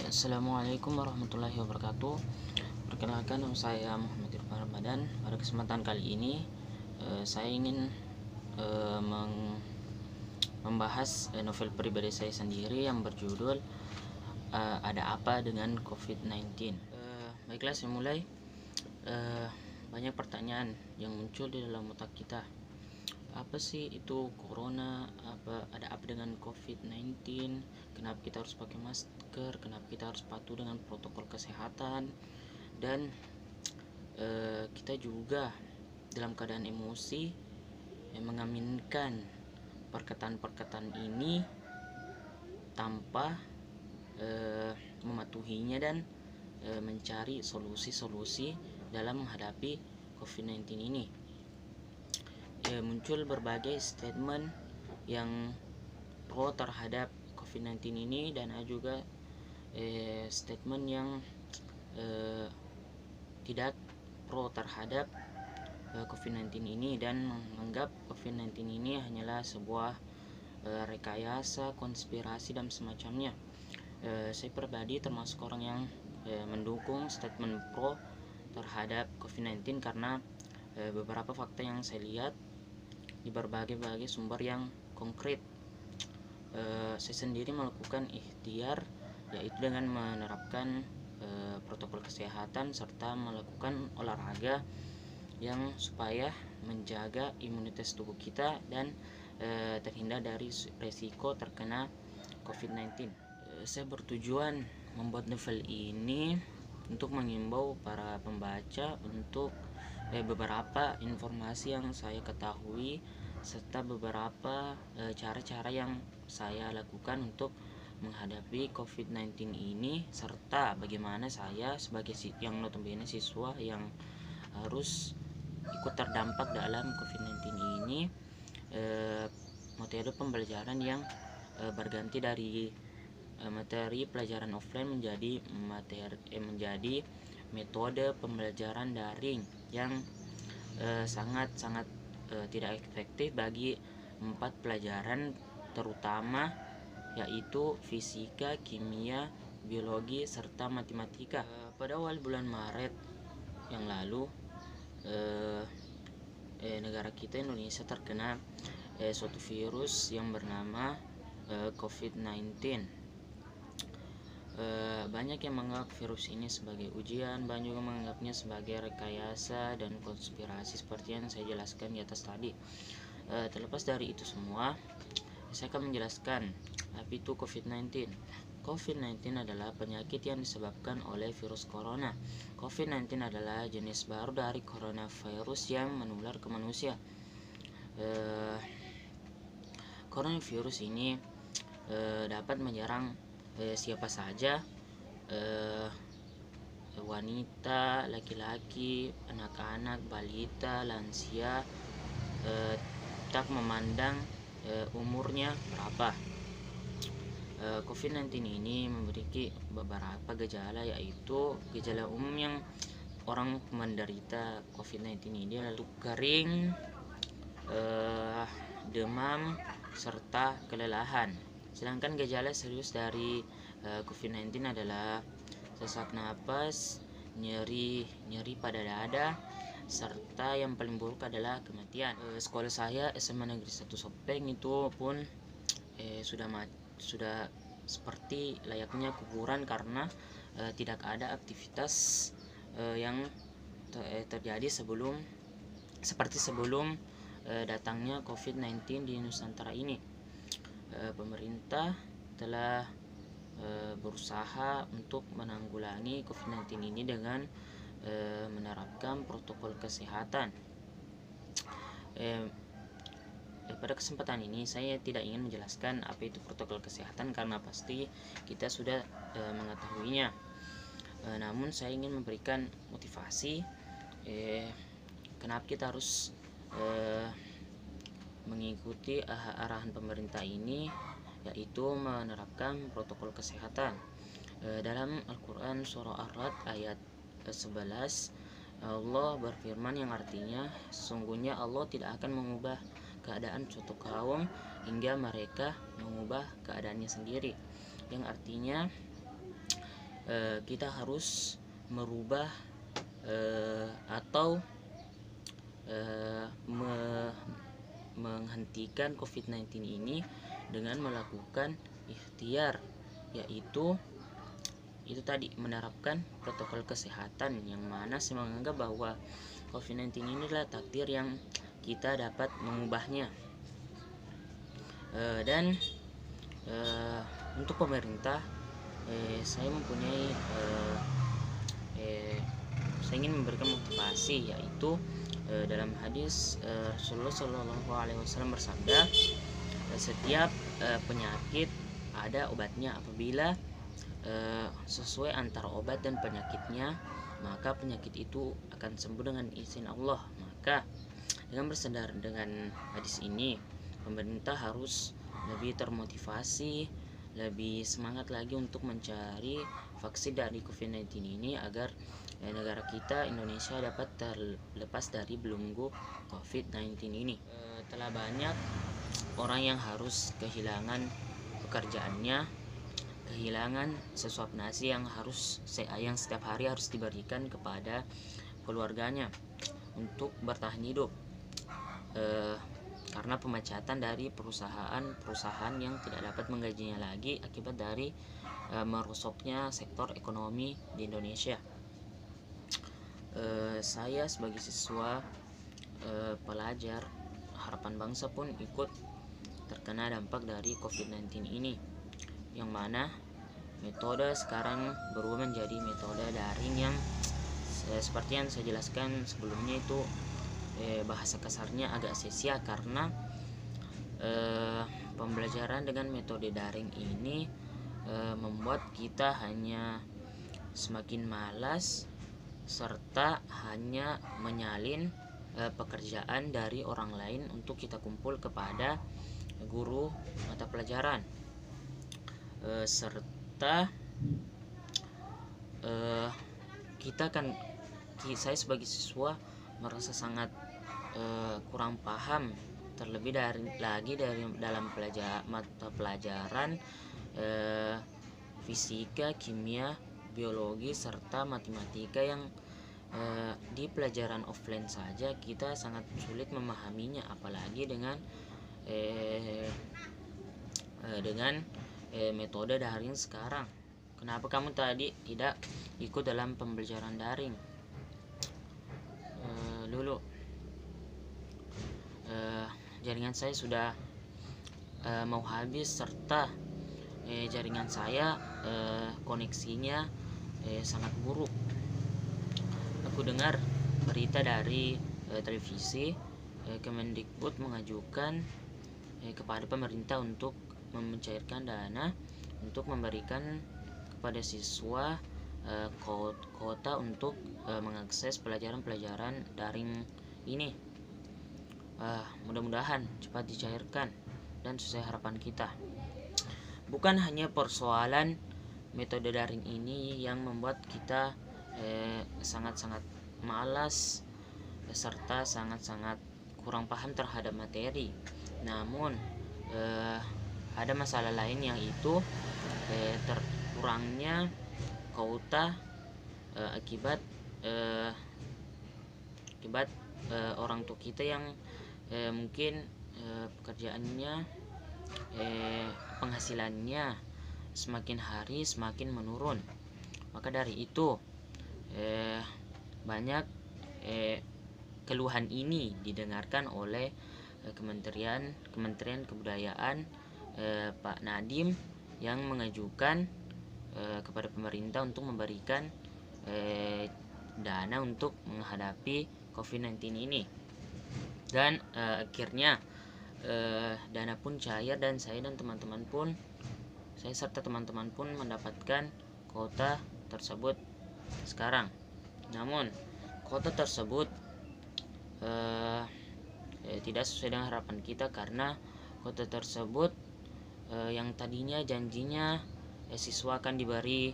Assalamualaikum warahmatullahi wabarakatuh. Perkenalkan, nama saya Muhammad Irfan Ramadan. Pada kesempatan kali ini saya ingin membahas novel pribadi saya sendiri yang berjudul Ada Apa Dengan COVID-19. Baiklah, saya mulai. Banyak pertanyaan yang muncul di dalam otak kita. Apa sih itu corona? Ada apa dengan COVID-19? Kenapa kita harus pakai masker? Kenapa kita harus patuh dengan protokol kesehatan? Dan kita juga dalam keadaan emosi yang mengaminkan perkataan-perkataan ini tanpa mematuhinya dan mencari solusi-solusi dalam menghadapi COVID-19 ini. Muncul berbagai statement yang pro terhadap COVID-19 ini, dan ada juga statement yang tidak pro terhadap COVID-19 ini dan menganggap COVID-19 ini hanyalah sebuah rekayasa, konspirasi dan semacamnya. Saya pribadi termasuk orang yang mendukung statement pro terhadap COVID-19 karena beberapa fakta yang saya lihat di berbagai sumber yang konkret. Saya sendiri melakukan ikhtiar, yaitu dengan menerapkan protokol kesehatan serta melakukan olahraga yang supaya menjaga imunitas tubuh kita dan terhindar dari resiko terkena COVID-19. Saya bertujuan membuat novel ini untuk mengimbau para pembaca untuk beberapa informasi yang saya ketahui serta beberapa cara-cara yang saya lakukan untuk menghadapi COVID-19 ini, serta bagaimana saya sebagai yang notabene siswa yang harus ikut terdampak dalam COVID-19 ini, metode pembelajaran yang berganti dari materi pelajaran offline menjadi metode pembelajaran daring yang sangat tidak efektif bagi 4 pelajaran terutama, yaitu fisika, kimia, biologi, serta matematika. Pada awal bulan Maret yang lalu negara kita Indonesia terkena suatu virus yang bernama COVID-19. Banyak yang menganggap virus ini sebagai ujian, banyak juga menganggapnya sebagai rekayasa dan konspirasi seperti yang saya jelaskan di atas tadi. Terlepas dari itu semua, saya akan menjelaskan apa itu COVID-19. COVID-19 adalah penyakit yang disebabkan oleh virus corona. COVID-19 adalah jenis baru dari coronavirus yang menular ke manusia. Coronavirus ini dapat menyerang siapa saja, wanita, laki-laki, anak-anak, balita, lansia, tak memandang umurnya berapa. COVID-19 ini memiliki beberapa gejala, yaitu gejala umum yang orang menderita COVID-19 ini lalu kering, demam, serta kelelahan. Sedangkan gejala serius dari COVID-19 adalah sesak napas, nyeri pada dada, serta yang paling buruk adalah kematian. Sekolah saya SMA Negeri 1 Sopeng itu pun sudah seperti layaknya kuburan karena tidak ada aktivitas yang terjadi seperti sebelum datangnya COVID-19 di Nusantara ini. Pemerintah telah berusaha untuk menanggulangi COVID-19 ini dengan menerapkan protokol kesehatan. Pada kesempatan ini saya tidak ingin menjelaskan apa itu protokol kesehatan karena pasti kita sudah mengetahuinya. Namun saya ingin memberikan motivasi kenapa kita harus mengikuti arahan pemerintah ini, yaitu menerapkan protokol kesehatan. Dalam Al-Quran surah Ar-Ra'd ayat 11, Allah berfirman yang artinya, sesungguhnya Allah tidak akan mengubah keadaan suatu kaum hingga mereka mengubah keadaannya sendiri, yang artinya kita harus merubah atau menghentikan COVID-19 ini dengan melakukan ikhtiar, yaitu itu tadi, menerapkan protokol kesehatan, yang mana saya menganggap bahwa COVID-19 ini adalah takdir yang kita dapat mengubahnya. Dan untuk pemerintah, saya mempunyai saya ingin memberikan motivasi, yaitu dalam hadis Rasulullah Shallallahu Alaihi Wasallam bersabda, setiap penyakit ada obatnya. Apabila sesuai antara obat dan penyakitnya, maka penyakit itu akan sembuh dengan izin Allah. Maka dengan bersandar dengan hadis ini, pemerintah harus lebih termotivasi, lebih semangat lagi untuk mencari vaksin dari COVID-19 ini, agar negara kita Indonesia dapat terlepas dari belenggu COVID-19 ini. Telah banyak orang yang harus kehilangan pekerjaannya, kehilangan sesuap nasi yang setiap hari harus diberikan kepada keluarganya untuk bertahan hidup, karena pemecatan dari perusahaan yang tidak dapat menggajinya lagi akibat dari merosotnya sektor ekonomi di Indonesia. Saya sebagai siswa pelajar harapan bangsa pun ikut terkena dampak dari COVID-19 ini, yang mana metode sekarang berubah menjadi metode daring yang seperti yang saya jelaskan sebelumnya itu, bahasa kasarnya agak sia-sia, karena pembelajaran dengan metode daring ini membuat kita hanya semakin malas serta hanya menyalin pekerjaan dari orang lain untuk kita kumpul kepada guru mata pelajaran, serta saya sebagai siswa merasa sangat kurang paham, terlebih dari dalam mata pelajaran fisika, kimia, biologi, serta matematika yang di pelajaran offline saja kita sangat sulit memahaminya, apalagi dengan metode daring sekarang. Kenapa kamu tadi tidak ikut dalam pembelajaran daring? Dulu jaringan saya sudah mau habis, serta jaringan saya koneksinya sangat buruk. Aku dengar berita dari televisi, Kemendikbud mengajukan kepada pemerintah untuk mencairkan dana untuk memberikan kepada siswa kuota untuk mengakses pelajaran-pelajaran daring ini. Mudah-mudahan cepat dicairkan dan sesuai harapan kita. Bukan hanya persoalan metode daring ini yang membuat kita sangat-sangat malas serta sangat-sangat kurang paham terhadap materi, namun ada masalah lain, yang itu terkurangnya kuota akibat orang tua kita yang mungkin pekerjaannya penghasilannya semakin hari semakin menurun. Maka dari itu banyak keluhan ini didengarkan oleh Kementerian Kebudayaan, Pak Nadiem, yang mengajukan kepada pemerintah untuk memberikan dana untuk menghadapi COVID-19 ini. Dan akhirnya dana pun cair, dan saya serta teman-teman pun mendapatkan kuota tersebut sekarang. Namun kuota tersebut tidak sesuai dengan harapan kita, karena kuota tersebut yang tadinya janjinya siswa akan diberi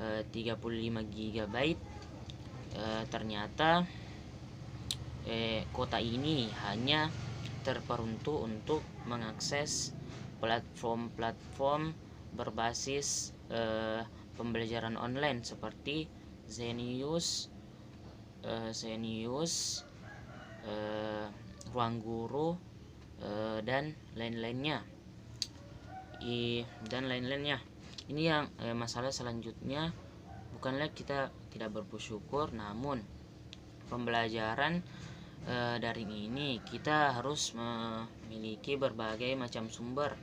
35 GB, ternyata kuota ini hanya terperuntuk untuk mengakses platform berbasis pembelajaran online seperti Zenius, Ruang Guru, dan lain-lainnya. Ini yang masalah selanjutnya, bukanlah kita tidak bersyukur, namun pembelajaran daring ini kita harus memiliki berbagai macam sumber,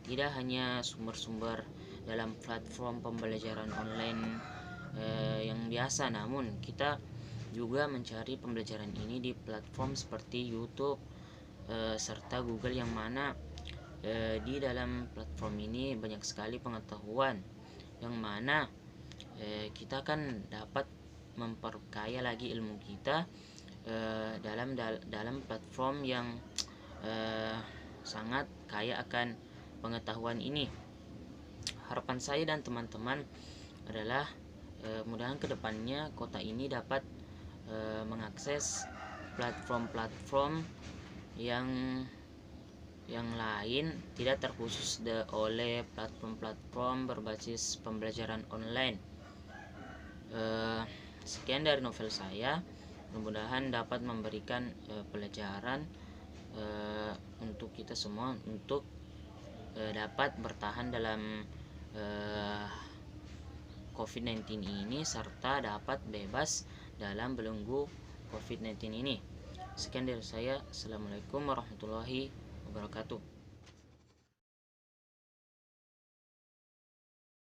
tidak hanya sumber-sumber dalam platform pembelajaran online yang biasa, namun kita juga mencari pembelajaran ini di platform seperti YouTube serta Google, yang mana di dalam platform ini banyak sekali pengetahuan yang mana kita kan dapat memperkaya lagi ilmu kita dalam platform yang sangat kaya akan pengetahuan ini. Harapan saya dan teman-teman adalah mudah-mudahan kedepannya kota ini dapat mengakses platform-platform yang lain, tidak terkhusus oleh platform-platform berbasis pembelajaran online. Sekian dari novel saya, mudah-mudahan dapat memberikan pelajaran untuk kita semua untuk dapat bertahan dalam COVID-19 ini, serta dapat bebas dalam belenggu COVID-19 ini. Sekian dari saya. Assalamualaikum warahmatullahi wabarakatuh.